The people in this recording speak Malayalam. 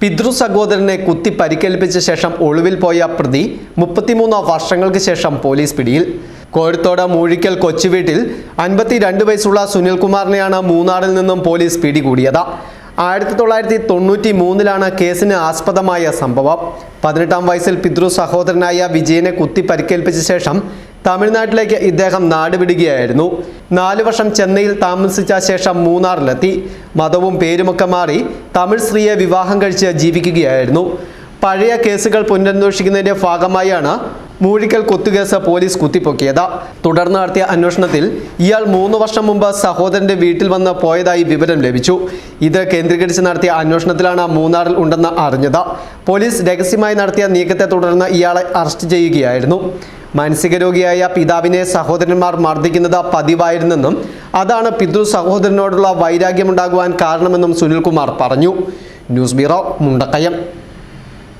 പിതൃ സഹോദരനെ കുത്തി പരിക്കേൽപ്പിച്ച ശേഷം ഒളിവിൽ പോയ പ്രതി 33 വർഷങ്ങൾക്ക് ശേഷം പോലീസ് പിടിയിൽ. കോഴിത്തോട് മൂഴിക്കൽ കൊച്ചുവീട്ടിൽ 52 വയസ്സുള്ള സുനിൽകുമാറിനെയാണ് മൂന്നാറിൽ നിന്നും പോലീസ് പിടികൂടിയത്. 1993 കേസിന് ആസ്പദമായ സംഭവം. 18-ാം വയസ്സിൽ പിതൃ സഹോദരനായ വിജയനെ കുത്തി പരിക്കേൽപ്പിച്ച ശേഷം തമിഴ്നാട്ടിലേക്ക് ഇദ്ദേഹം നാടുവിടുകയായിരുന്നു. 4 വർഷം ചെന്നൈയിൽ താമസിച്ച ശേഷം മൂന്നാറിലെത്തി. മതവും പേരുമൊക്കെ മാറി തമിഴ് സ്ത്രീയെ വിവാഹം കഴിച്ച് ജീവിക്കുകയായിരുന്നു. പഴയ കേസുകൾ പുനരന്വേഷിക്കുന്നതിന്റെ ഭാഗമായാണ് മൂഴിക്കൽ കുത്തുകേസ് പോലീസ് കുത്തിപ്പൊക്കിയത്. തുടർന്ന് നടത്തിയ അന്വേഷണത്തിൽ ഇയാൾ 3 വർഷം മുമ്പ് സഹോദരന്റെ വീട്ടിൽ വന്ന് പോയതായി വിവരം ലഭിച്ചു. ഇത് കേന്ദ്രീകരിച്ച് നടത്തിയ അന്വേഷണത്തിലാണ് മൂന്നാറിൽ ഉണ്ടെന്ന് അറിഞ്ഞത്. പോലീസ് രഹസ്യമായി നടത്തിയ നീക്കത്തെ തുടർന്ന് ഇയാളെ അറസ്റ്റ് ചെയ്യുകയായിരുന്നു. മാനസിക രോഗിയായ പിതാവിനെ സഹോദരന്മാർ മർദ്ദിക്കുന്നത് പതിവായിരുന്നെന്നും അതാണ് പിതൃ സഹോദരനോടുള്ള വൈരാഗ്യമുണ്ടാകുവാൻ കാരണമെന്നും സുനിൽകുമാർ പറഞ്ഞു. News bureau, Mundakayam.